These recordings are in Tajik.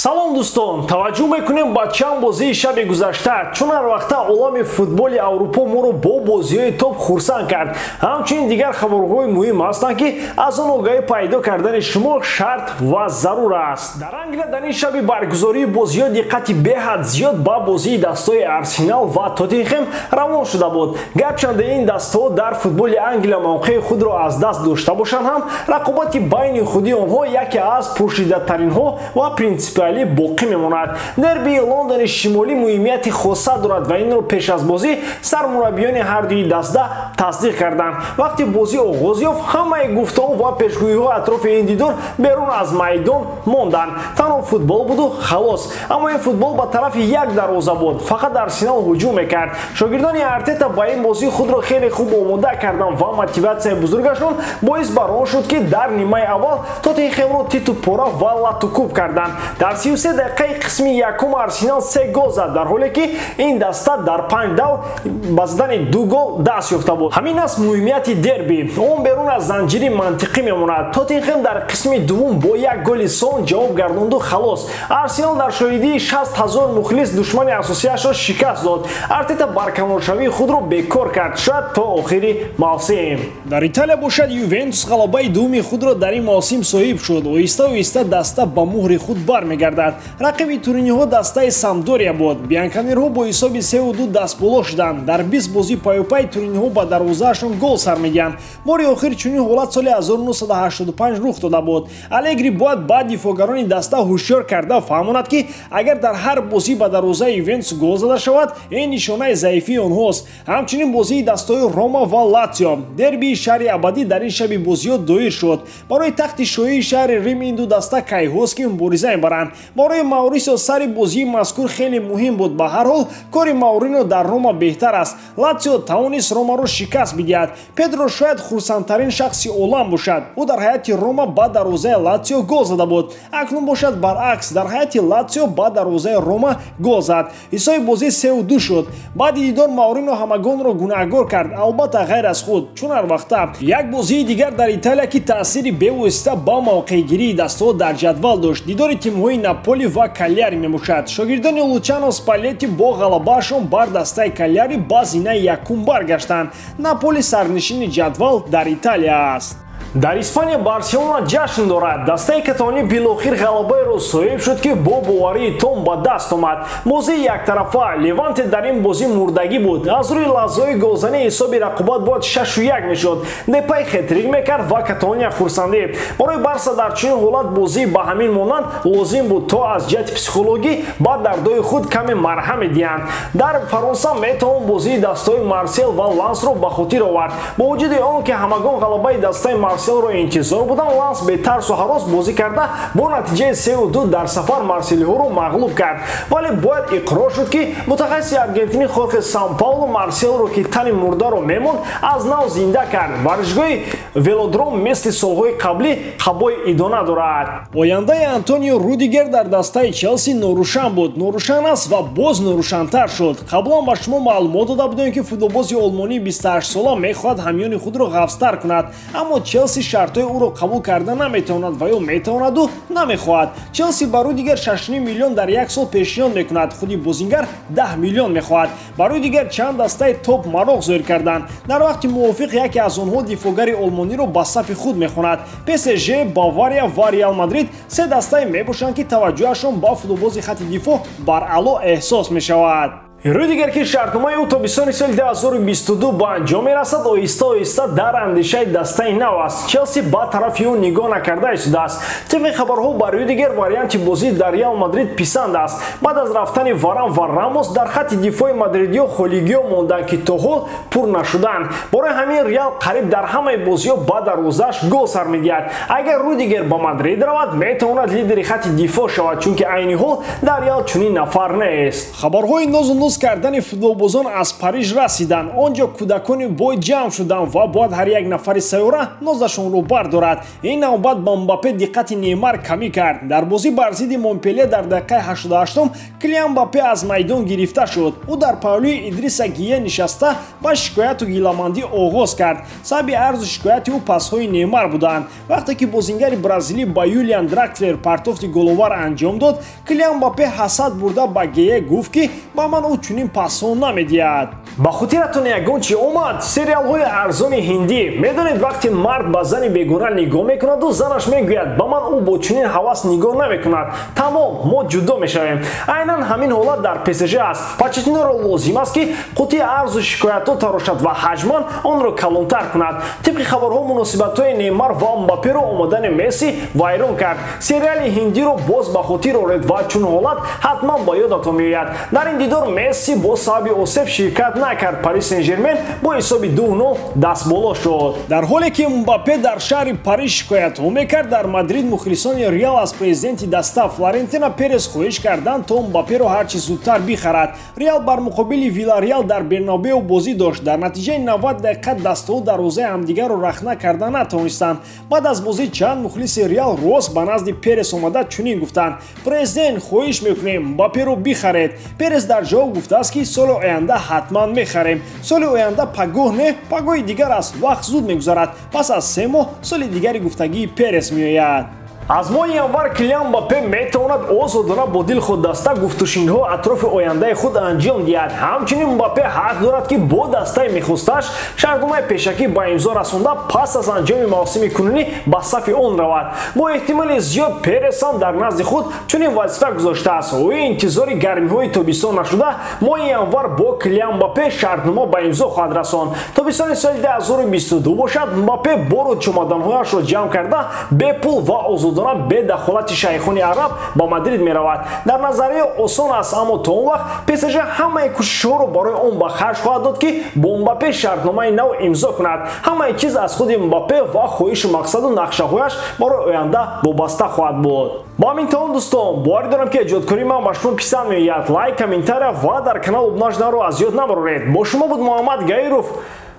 салом дӯстон, таваҷҷӯҳ мекунем ба чанд бозии шаби гузашта. Чун ҳар вақта олами футболи Аврупо моро бо бозиҳои топ хурсанд кард. Ҳамчунин дигар хабарҳои муҳим ҳастанд, ки аз он огаҳӣ пайдо кардани шумо шарт ва зарур аст. Дар Англия дар ин шаби баргузории бозиҳо диққати беҳад зиёд ба бозии дастаҳои Арсенал ва Тоттенхем равон шуда буд. Гарчанде ин дастаҳо дар футболи Англия мавқеи худро аз даст дошта бошанд ҳам, рақобати байни худи онҳо яке аз пуршидатаринҳо ва принсипиалӣ боқӣ мемонад. Дербии Лондони шимолӣ муҳимияти хоса дорад ва инро пеш аз бозӣ сармураббиёни ҳардуи даста тасдиқ карданд. Вақти бозӣ оғоз ёфт, ҳамаи гуфтаҳо ва пешгӯиҳо атрофи ин дидор берун аз майдон монданд. Танҳо футбол буду халос. Аммо ин футбол ба тарафи як дарвоза буд. Фақат Арсенал ҳуҷум мекард. Шогирдони Артета ба ин бозӣ худро хеле хуб омода карданд ва мотиватсияи бузургашон боис бар он шуд, ки дар нимаи аввал Тоттенхемро титу пора ва латукуб карданд. Дар 33 дақиқаи қисми якум Арсенал 3 гол зад, дар ҳоле ки ин даста дар 5 давр ба задани 2 гол даст ёфта буд. Ҳамин аст муҳимияти дерби. Он берун аз занҷири мантиқӣ мемонад. Тоттенхем дар қисми дуввум бо як голи сон ҷавоб гардонду халос. Арсенал дар шоҳидии 60 000 мухлис душмани асосиашро шикаст дод. Артета баркамолшавии худро бекор кард, шояд то охири мавсим. Дар Италия бошад Ювентус ғалабаи дуввуми худро дар ин мавсим соҳиб шуд. Оҳиста-оҳиста даста ба муҳри худ бармегардад. Рақиби туриниҳо дастаи Самдория буд. Бианконерҳо бо ҳисоби 3-2 дастболо шуданд. Дар 20 бозӣ пайопай туриниҳо ба дарвозаашон гол сар мегиҳанд. Бори охир чунин ҳолат соли 1985 рух дода буд. Алегри бояд ба дифогарони даста ҳушёр карда фаҳмонад, ки агар дар ҳар бозӣ ба дарвозаи Ювентус гол зада шавад, ин нишонаи заифии онҳост. Ҳамчунин бозии дастаҳои Рома ва Латсио. Дербии шаҳри абадӣ дар ин шаби бозиҳо доир шуд. Барои тахти шоҳии шаҳри Рим ин ду даста кайҳост, ки мубориза мебаранд. Барои Маурисио сари бозии мазкур хеле муҳим буд. Ба ҳар ҳол кори Маурино дар Рома беҳтар аст. Латсио тавонист Ромаро шикаст бидиҳад. Педро шояд хурсандтарин шахси олам бошад. ӯ дар ҳайати Рома ба дарвозаи Латсио гол зада буд. Акнун бошад баръакс, дар ҳайати Латсио ба дарвозаи Рома гол зад. ҳисоби бозӣ 3-2 шуд. баъди дидор Маурино ҳамагонро гунаҳгор кард, албатта ғайр аз худ. Чун ҳар вақта як бозии дигар дар Италия, ки таъсири бевосита ба мавқеъгирии дастаҳо дар ҷадвал дошт, дидори тимҳои Наполи ва Кальяри мебошад. Шогирдони Лучано Спалетти бо ғалабаашон бар дастаи Кальяри ба зинаи якум баргаштанд. Наполи сарнишини ҷадвал дар Италия аст. Дар Испания Барселона ҷашн дорад. Дастаи каталонӣ билохир ғалабаеро соҳиб шуд, ки бо боварии том ба даст омад. бозии яктарафа Леванте дар ин бозӣ мурдагӣ буд. аз рӯи лаҳзаҳои голзанӣ ҳисоби рақобат бояд 6-1 мешуд. Депай хетрик мекард ва Каталония хурсандид. барои Барса дар чунин ҳолат бозӣ ба ҳамин монанд лозим буд, то аз ҷиҳати психологӣ ба дардои худ каме марҳам диҳанд. дар Фаронса метавон бозии дастаҳои Марсел ва Лансро ба хотир овард. бо вуҷуди он ки ҳамагон ғалабаи дастаи Марселро интизор буданд, Ланс бетарсу ҳарос бозӣ карда бо натиҷаи 3-2 дар сафар марселиҳоро мағлуб кард. вале бояд иқрор шуд, ки мутахассиси аргентинӣ Хорхе Сан-Пауло Марселро, ки тани мурдаро мемонд, аз нав зинда кард. варзишгоҳи Велодром мисли солҳои қаблӣ қабои идона дорад. ояндаи Антонио Рудигер дар дастаи Челси норӯшан буд. норӯшан аст ва боз норӯшантар шуд. қаблан ба шумо маълумот дода будем, ки футболбози олмонии 28-сола мехоҳад ҳамёни худро ғафстар кунад, аммо Челси шартҳои ӯро қабул карда наметавонад ва ё метавонаду намехоҳад. Челси ба Рудигер 6,5 миллион дар як сол пешниҳод мекунад. худи бозингар 10 миллион мехоҳад. ба Рудигер чанд дастаи топ мароғ зоҳир карданд. дар вақти мувофиқ яке аз онҳо дифогари олмониро ба сафи худ мехонад. ПСЖ, Бавария ва Реал Мадрид се дастае мебошанд, ки таваҷҷӯҳашон ба футболбози хатти дифоъ бар аъло эҳсос мешавад. Рудигер, ки шартномаи ӯ тобистони соли 2022 ба анҷом мерасад, оҳиста-оҳиста дар андешаи дастаи нав аст. Челси ба тарафи ӯ нигоҳ накарда истодааст. тибқи хабарҳо ба Рудигер варианти бозӣ дар Реал Мадрид писанд аст. баъд аз рафтани Варан ва Рамос дар хатти дифои мадридиё холигиҳо монданд, ки то ҳол пур нашуданд. барои ҳамин Реал қариб дар ҳамаи бозиҳо ба дарвозааш гол сар медиҳад. агар Рудигер ба Мадрид равад, метавонад лидери хатти дифоъ шавад, чунки айни ҳол дар Реал чунин нафар нест. хабарҳои нозу оғоз кардани футболбозон аз Париж расиданд. онҷо кӯдакони бой ҷамъ шуданд ва бояд ҳар як нафари сайёра нозашонро бардорад. ин навбат ба Мбаппе диққати Неймар камӣ кард. дар бозӣ бар зидди Монпелье дар дақиқаи 88 Килиан Мбаппе аз майдон гирифта шуд. ӯ дар павлӯи Идриса Гие нишаста ба шикояту гиламандӣ оғоз кард. сабаби арзу шикояти ӯ пасҳои Неймар буданд. вақте ки бозингари бразилӣ ба Юлиан Дракслер партофти головар анҷом дод, Килиан Мбаппе ҳасад бурда ба Гие гуфт ки ба ман ӯ чунин пасҳо намедиҳад. ба хотиратон ягон чӣ омад? сериалҳои арзони ҳиндӣ. медонед вақте мард ба зани бегона нигоҳ мекунаду занаш мегӯяд ба ман ӯ бо чунин ҳавас нигоҳ намекунад, тамом мо ҷудо мешавем. айнан ҳамин ҳолат дар ПСЖ аст. Почетиноро лозим аст ки қутии арзу шикоятҳо тарошад ва ҳаҷман онро калонтар кунад. тибқи хабарҳо муносибатҳои Неймар ва Мбапперо омадани Месси вайрон кард. сериали ҳиндиро боз ба хотир оред ва чун ҳолат ҳатман ба ёдатон меояд. дар ин дидор Месси бо сабаби осеб ширкат накард. Парис Сен-Жермен бо ҳисоби 2-0 дастболо шуд. дар ҳоле ки Мбаппе дар шаҳри Париж шикоятҳо мекард, дар Мадрид мухлисони Реал аз президенти даста Флорентино Перес хоҳиш карданд то Мбапперо ҳарчи зудтар бихарад. Реал бар муқобили Виллареал дар Бернабеу бозӣ дошт. дар натиҷаи 90 дақиқа дастаҳо дарвозаи ҳамдигарро рахна карда натавонистанд. баъд аз бозӣ чанд мухлиси Реал рост ба назди Перес омада чунин гуфтанд: президент, хоҳиш мекунем Мбапперо бихаред. Перес дар ҷавоб гуфтааст ки соли оянда ҳатман мехарем. соли оянда пагоҳ не, пагоҳи дигар аст. вақт зуд мегузарад. пас аз 3 моҳ соли дигари гуфтагии Перес меояд. аз моҳи январ Килиан Мбаппе метавонад озодона бо дилхо даста гуфтушиниҳо атрофи ояндаи худ анҷом диҳад. ҳамчунин Мбаппе ҳақ дорад ки бо дастаи мехостааш шартномаи пешакӣ ба имзо расонда пас аз анҷоми мавсими кунунӣ ба сафи он равад. бо эҳтимоли зиёд Перес ҳам дар назди худ чунин вазифа гузоштааст. ӯ интизори гармиҳои тобистон нашуда моҳи январ бо Килиан Мбаппе шартнома ба имзо хоҳад расонд. тобистони соли 2022 бошад, Мбаппе боро чомаданҳояшро ҷамъ карда бепул ва озодона бе дахолати шайхони араб ба Мадрид меравад. дар назария осон аст, аммо то он вақт ПСЖ ҳамаи кӯшишҳоро барои он ба харҷ хоҳад дод ки бо Мбаппе шартномаи нав имзо кунад. ҳамаи чиз аз худи Мбаппе ва хоҳишу мақсаду нақшаҳояш барои оянда вобаста хоҳад буд. ба ҳамин тамом дӯстон, боварӣ дорам ки эҷодкории ман ба шумо писанд меояд. лайк, комментария ва дар канал обунажданро аз ёд набароред. бо шумо буд Муҳаммад Гаиров.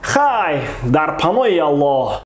хай дар паноҳи Аллоҳ.